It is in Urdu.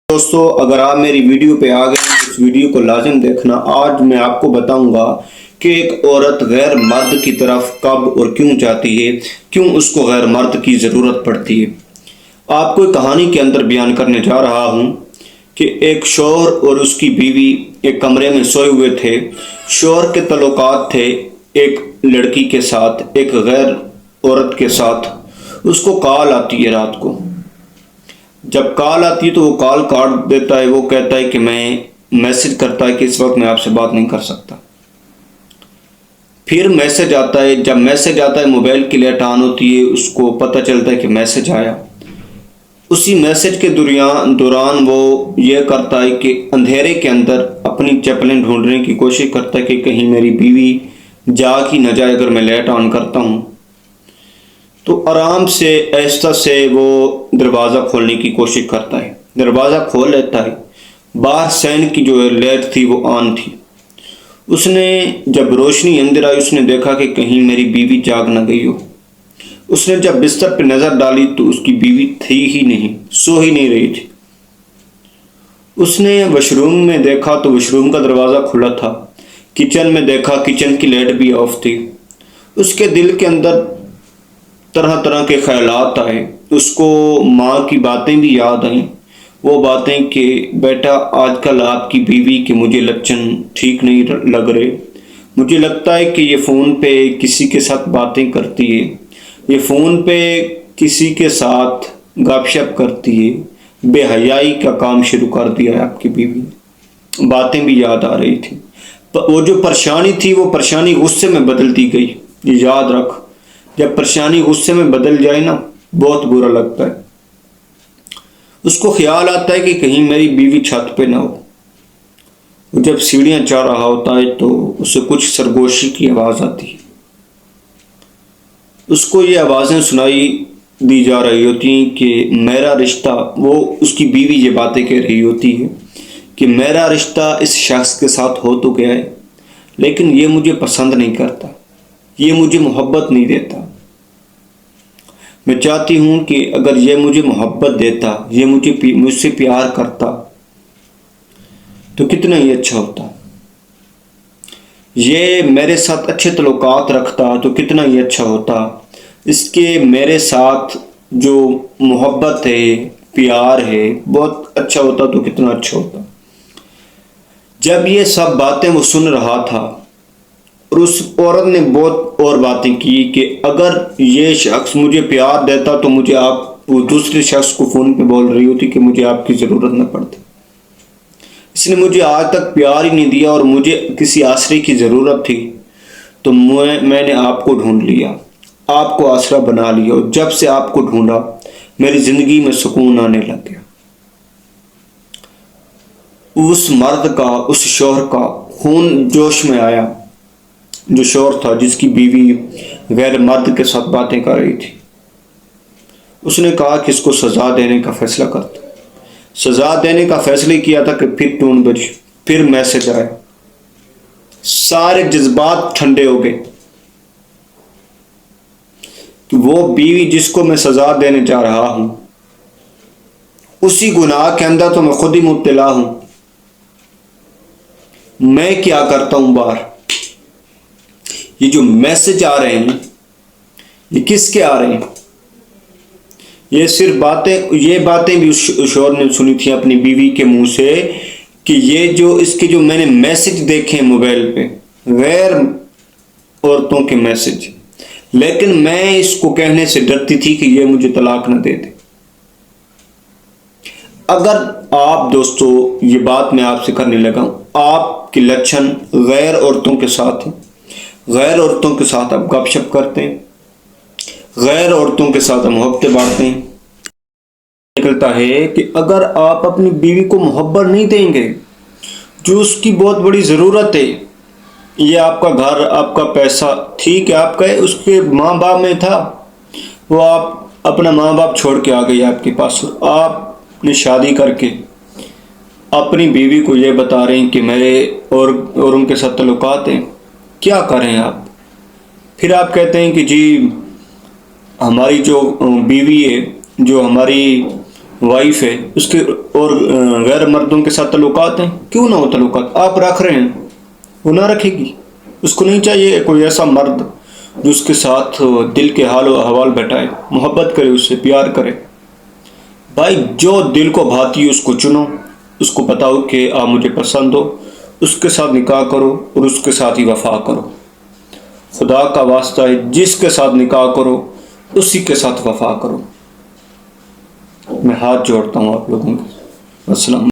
دوستو اگر آپ میری ویڈیو پہ آ گئے تو اس ویڈیو کو لازم دیکھنا۔ آج میں آپ کو بتاؤں گا کہ ایک عورت غیر مرد کی طرف کب اور کیوں جاتی ہے، کیوں اس کو غیر مرد کی ضرورت پڑتی ہے۔ آپ کو ایک کہانی کے اندر بیان کرنے جا رہا ہوں کہ ایک شوہر اور اس کی بیوی ایک کمرے میں سوئے ہوئے تھے۔ شوہر کے تعلقات تھے ایک لڑکی کے ساتھ، ایک غیر عورت کے ساتھ۔ اس کو کال آتی ہے رات کو، جب کال آتی ہے تو وہ کال کاٹ دیتا ہے۔ وہ کہتا ہے کہ میں میسج کرتا ہے کہ اس وقت میں آپ سے بات نہیں کر سکتا۔ پھر میسج آتا ہے، جب میسج آتا ہے موبائل کی لائٹ آن ہوتی ہے، اس کو پتہ چلتا ہے کہ میسج آیا۔ اسی میسج کے دوران وہ یہ کرتا ہے کہ اندھیرے کے اندر اپنی چپلیں ڈھونڈنے کی کوشش کرتا ہے کہ کہیں میری بیوی جاگ ہی نہ جائے اگر میں لائٹ آن کرتا ہوں۔ تو آرام سے آہستہ سے وہ دروازہ کھولنے کی کوشش کرتا ہے، دروازہ کھول لیتا ہے۔ باہر سین کی جو لائٹ تھی وہ آن تھی۔ اس نے جب روشنی اندر آئی، اس نے دیکھا کہ کہیں میری بیوی جاگ نہ گئی ہو۔ اس نے جب بستر پہ نظر ڈالی تو اس کی بیوی تھی ہی نہیں، سو ہی نہیں رہی تھی۔ اس نے واش روم میں دیکھا تو واش روم کا دروازہ کھلا تھا۔ کچن میں دیکھا، کچن کی لائٹ بھی آف تھی۔ اس کے دل کے اندر طرح طرح کے خیالات آئے۔ اس کو ماں کی باتیں بھی یاد آئیں، وہ باتیں کہ بیٹا آج کل آپ کی بیوی کے مجھے لچن ٹھیک نہیں لگ رہے، مجھے لگتا ہے کہ یہ فون پہ کسی کے ساتھ باتیں کرتی ہے، یہ فون پہ کسی کے ساتھ گپ شپ کرتی ہے، بے حیائی کا کام شروع کر دیا ہے آپ کی بیوی نے۔ باتیں بھی یاد آ رہی تھی۔ وہ جو پریشانی تھی وہ پریشانی غصے میں بدلتی گئی۔ یہ یاد رکھ، جب پریشانی غصے میں بدل جائے نا بہت برا لگتا ہے۔ اس کو خیال آتا ہے کہ کہیں میری بیوی چھت پہ نہ ہو۔ جب سیڑھیاں چڑھ رہا ہوتا ہے تو اسے کچھ سرگوشی کی آواز آتی ہے۔ اس کو یہ آوازیں سنائی دی جا رہی ہوتی ہیں کہ میرا رشتہ، وہ اس کی بیوی یہ باتیں کہہ رہی ہوتی ہے کہ میرا رشتہ اس شخص کے ساتھ ہو تو گیا ہے، لیکن یہ مجھے پسند نہیں کرتا، یہ مجھے محبت نہیں دیتا۔ میں چاہتی ہوں کہ اگر یہ مجھے محبت دیتا، یہ مجھ سے پیار کرتا تو کتنا ہی اچھا ہوتا، یہ میرے ساتھ اچھے تعلقات رکھتا تو کتنا ہی اچھا ہوتا، اس کے میرے ساتھ جو محبت ہے، پیار ہے، بہت اچھا ہوتا تو کتنا اچھا ہوتا۔ جب یہ سب باتیں وہ سن رہا تھا اور اس عورت نے بہت اور باتیں کی کہ اگر یہ شخص مجھے پیار دیتا تو مجھے وہ دوسرے شخص کو فون پہ بول رہی ہوتی کہ مجھے آپ کی ضرورت نہ پڑتی۔ اس نے مجھے آج تک پیار ہی نہیں دیا اور مجھے کسی آسرے کی ضرورت تھی تو میں نے آپ کو ڈھونڈ لیا، آپ کو آسرا بنا لیا، اور جب سے آپ کو ڈھونڈا میری زندگی میں سکون آنے لگ گیا۔ اس مرد کا، اس شوہر کا خون جوش میں آیا، جو شوہر تھا جس کی بیوی غیر مرد کے ساتھ باتیں کر رہی تھی۔ اس نے کہا کہ اس کو سزا دینے کا فیصلہ کرتا۔ سزا دینے کا فیصلہ کیا تھا کہ پھر ٹون بجی، پھر میسج آیا، سارے جذبات ٹھنڈے ہو گئے کہ وہ بیوی جس کو میں سزا دینے جا رہا ہوں اسی گناہ کے اندر تو میں خود ہی مبتلا ہوں۔ میں کیا کرتا ہوں باہر؟ یہ جو میسج آ رہے ہیں یہ کس کے آ رہے ہیں؟ یہ صرف یہ باتیں بھی اس شوہر نے سنی تھی اپنی بیوی کے منہ سے کہ اس کے جو میں نے میسج دیکھے موبائل پہ غیر عورتوں کے میسج، لیکن میں اس کو کہنے سے ڈرتی تھی کہ یہ مجھے طلاق نہ دے دے۔ اگر آپ دوستو یہ بات میں آپ سے کرنے لگا ہوں، آپ کے لچھن غیر عورتوں کے ساتھ ہیں، غیر عورتوں کے ساتھ آپ گپ شپ کرتے ہیں، غیر عورتوں کے ساتھ محبتیں بانٹتے ہیں، نکلتا ہے کہ اگر آپ اپنی بیوی کو محبت نہیں دیں گے جو اس کی بہت بڑی ضرورت ہے، یہ آپ کا گھر، آپ کا پیسہ ٹھیک ہے، آپ کا اس کے ماں باپ میں تھا، وہ آپ اپنا ماں باپ چھوڑ کے آ گئی آپ کے پاس، آپ نے شادی کر کے اپنی بیوی کو یہ بتا رہے ہیں کہ میرے اور ان کے ساتھ تعلقات ہیں، کیا کریں آپ؟ پھر آپ کہتے ہیں کہ جی ہماری جو بیوی ہے، جو ہماری وائف ہے اس کے اور غیر مردوں کے ساتھ تعلقات ہیں، کیوں نہ ہو تعلقات، آپ رکھ رہے ہیں، وہ نہ رکھے گی. اس کو نہیں چاہیے کوئی ایسا مرد جو اس کے ساتھ دل کے حال و احوال بیٹھائے، محبت کرے، اس سے پیار کرے. بھائی جو دل کو بھاتی ہے اس کو چنو، اس کو بتاؤ کہ آپ مجھے پسند ہو، اس کے ساتھ نکاح کرو اور اس کے ساتھ ہی وفا کرو. خدا کا واسطہ ہے، جس کے ساتھ نکاح کرو اسی کے ساتھ وفا کرو. میں ہاتھ جوڑتا ہوں آپ لوگوں کے. السلام.